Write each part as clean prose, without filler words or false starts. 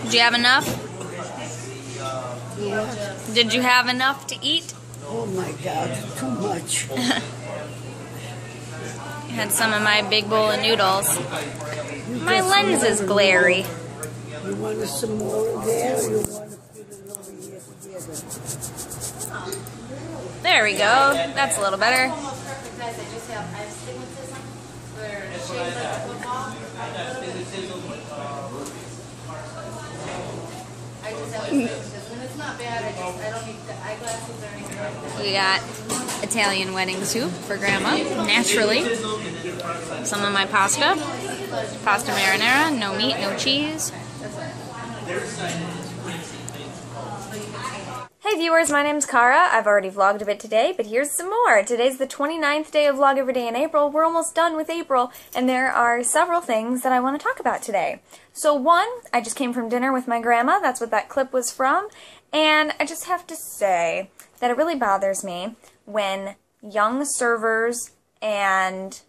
Did you have enough? Yeah. Did you have enough to eat? Oh my God, too much. Had some of my big bowl of noodles. My lens is glary. You want some more of there, or you want to put it over here together? There we go. That's a little better. We got Italian wedding soup for Grandma, naturally. Some of my pasta marinara, no meat, no cheese. Hey viewers, my name's Cara. I've already vlogged a bit today, but here's some more. Today's the 29th day of Vlog Every Day in April. We're almost done with April, and there are several things that I want to talk about today. So one, I just came from dinner with my grandma. That's what that clip was from. And I just have to say that it really bothers me when young servers and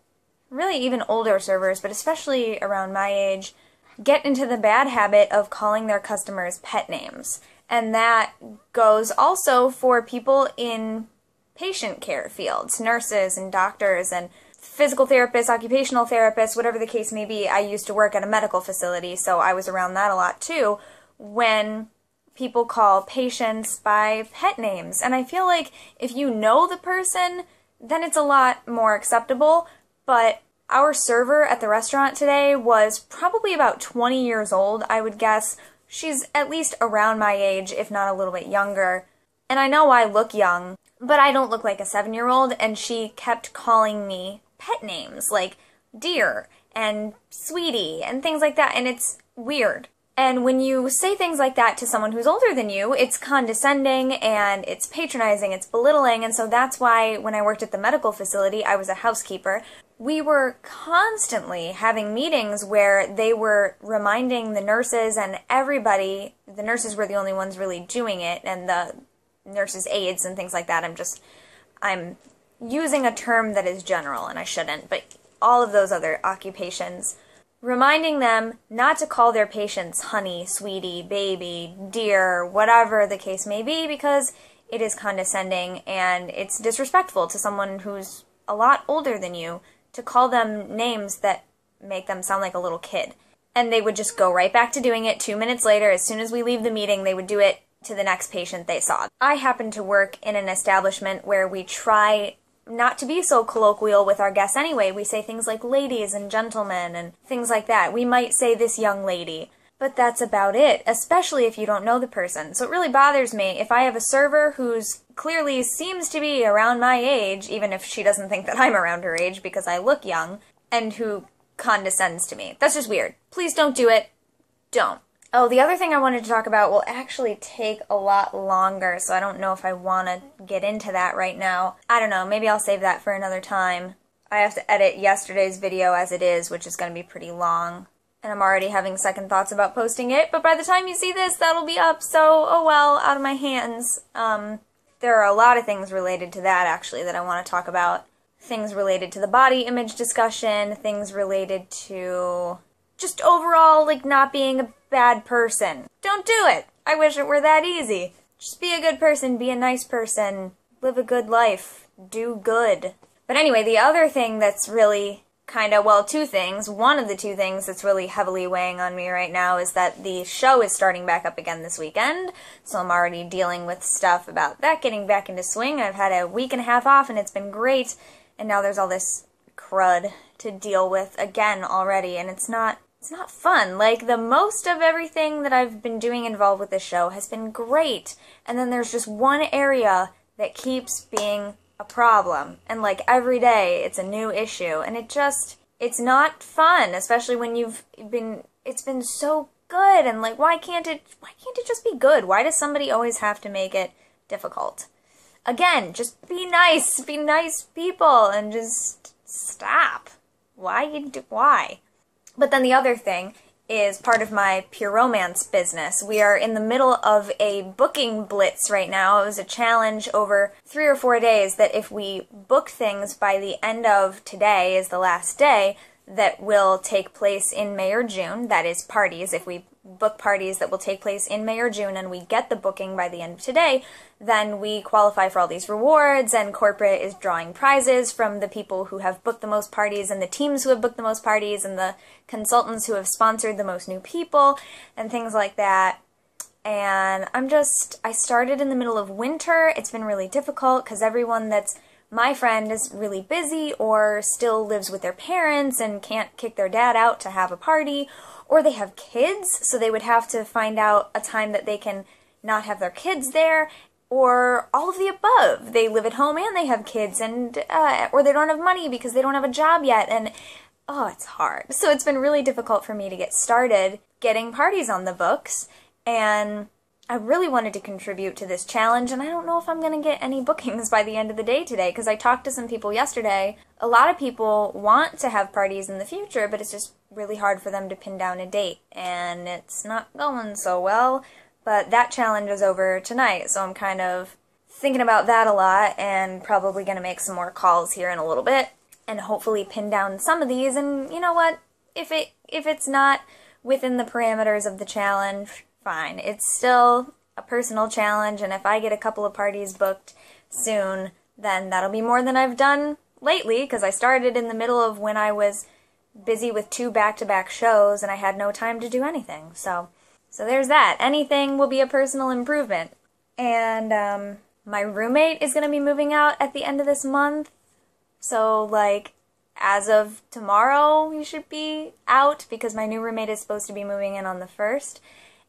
really even older servers, but especially around my age, get into the bad habit of calling their customers pet names. And that goes also for people in patient care fields, nurses and doctors and physical therapists, occupational therapists, whatever the case may be. I used to work at a medical facility, so I was around that a lot too, when people call patients by pet names. And I feel like if you know the person, then it's a lot more acceptable. But our server at the restaurant today was probably about 20 years old, I would guess. She's at least around my age, if not a little bit younger. And I know I look young, but I don't look like a 7-year-old, and she kept calling me pet names, like dear and sweetie and things like that, and it's weird. And when you say things like that to someone who's older than you, it's condescending and it's patronizing, it's belittling, and so that's why when I worked at the medical facility, I was a housekeeper. We were constantly having meetings where they were reminding the nurses and everybody, the nurses were the only ones really doing it, and the nurses' aides and things like that. I'm using a term that is general, and I shouldn't, but all of those other occupations, reminding them not to call their patients honey, sweetie, baby, dear, whatever the case may be, because it is condescending and it's disrespectful to someone who's a lot older than you to call them names that make them sound like a little kid. And they would just go right back to doing it 2 minutes later. As soon as we leave the meeting, they would do it to the next patient they saw. I happen to work in an establishment where we try not to be so colloquial with our guests anyway. We say things like ladies and gentlemen and things like that. We might say this young lady, but that's about it, especially if you don't know the person. So it really bothers me if I have a server who's clearly seems to be around my age, even if she doesn't think that I'm around her age because I look young, and who condescends to me. That's just weird. Please don't do it. Don't. Oh, the other thing I wanted to talk about will actually take a lot longer, so I don't know if I want to get into that right now. I don't know, maybe I'll save that for another time. I have to edit yesterday's video as it is, which is going to be pretty long. And I'm already having second thoughts about posting it, but by the time you see this, that'll be up, so, oh well, out of my hands. There are a lot of things related to that, actually, that I want to talk about. Things related to the body image discussion, things related to just overall, like, not being a bad person. Don't do it! I wish it were that easy. Just be a good person, be a nice person, live a good life, do good. But anyway, the other thing that's really well, two things. One of the two things that's really heavily weighing on me right now is that the show is starting back up again this weekend, so I'm already dealing with stuff about that getting back into swing. I've had a week and a half off and it's been great, and now there's all this crud to deal with again already, and it's not fun. Like, the most of everything that I've been doing involved with this show has been great, and then there's just one area that keeps being a problem, and like every day it's a new issue, and it's not fun, especially when it's been so good, and like, why can't it just be good? Why does somebody always have to make it difficult? Again, just be nice people, and just stop. Why? But then the other thing is part of my pure romance business. We are in the middle of a booking blitz right now. It was a challenge over 3 or 4 days that if we book things by the end of today is the last day, that will take place in May or June. That is parties. If we book parties that will take place in May or June and we get the booking by the end of today, then we qualify for all these rewards, and corporate is drawing prizes from the people who have booked the most parties and the teams who have booked the most parties and the consultants who have sponsored the most new people and things like that. And I started in the middle of winter. It's been really difficult because everyone that's my friend is really busy or still lives with their parents and can't kick their dad out to have a party, or they have kids, so they would have to find out a time that they can not have their kids there, or all of the above. They live at home and they have kids, and or they don't have money because they don't have a job yet, and oh, it's hard. So it's been really difficult for me to get started getting parties on the books, and I really wanted to contribute to this challenge, and I don't know if I'm going to get any bookings by the end of the day today, because I talked to some people yesterday. A lot of people want to have parties in the future, but it's just really hard for them to pin down a date, and it's not going so well. But that challenge is over tonight, so I'm kind of thinking about that a lot, and probably going to make some more calls here in a little bit, and hopefully pin down some of these. And you know what? If it's not within the parameters of the challenge, fine. It's still a personal challenge, and if I get a couple of parties booked soon, then that'll be more than I've done lately, because I started in the middle of when I was busy with 2 back-to-back shows, and I had no time to do anything. So there's that. Anything will be a personal improvement. And my roommate is going to be moving out at the end of this month, so like as of tomorrow he should be out, because my new roommate is supposed to be moving in on the 1st.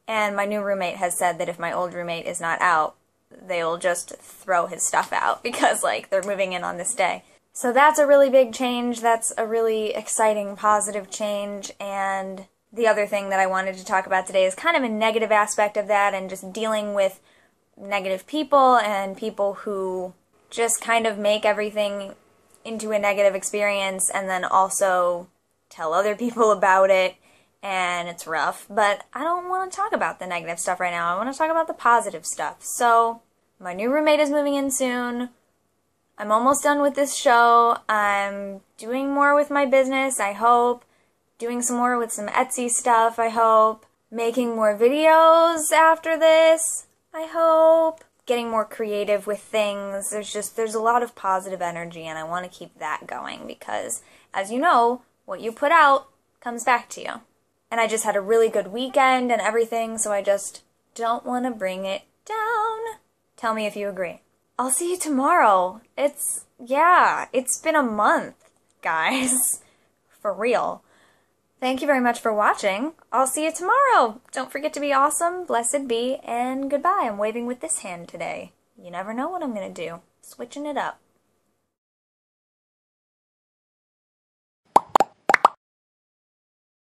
And my new roommate has said that if my old roommate is not out, they'll just throw his stuff out because, like, they're moving in on this day. So that's a really big change. That's a really exciting, positive change. And the other thing that I wanted to talk about today is kind of a negative aspect of that, and just dealing with negative people and people who just kind of make everything into a negative experience and then also tell other people about it. And it's rough, but I don't want to talk about the negative stuff right now. I want to talk about the positive stuff. So, my new roommate is moving in soon. I'm almost done with this show. I'm doing more with my business, I hope. Doing some more with some Etsy stuff, I hope. Making more videos after this, I hope. Getting more creative with things. There's a lot of positive energy, and I want to keep that going because, as you know, what you put out comes back to you. And I just had a really good weekend and everything, so I just don't want to bring it down. Tell me if you agree. I'll see you tomorrow. It's been a month, guys. For real. Thank you very much for watching. I'll see you tomorrow. Don't forget to be awesome, blessed be, and goodbye. I'm waving with this hand today. You never know what I'm going to do. Switching it up.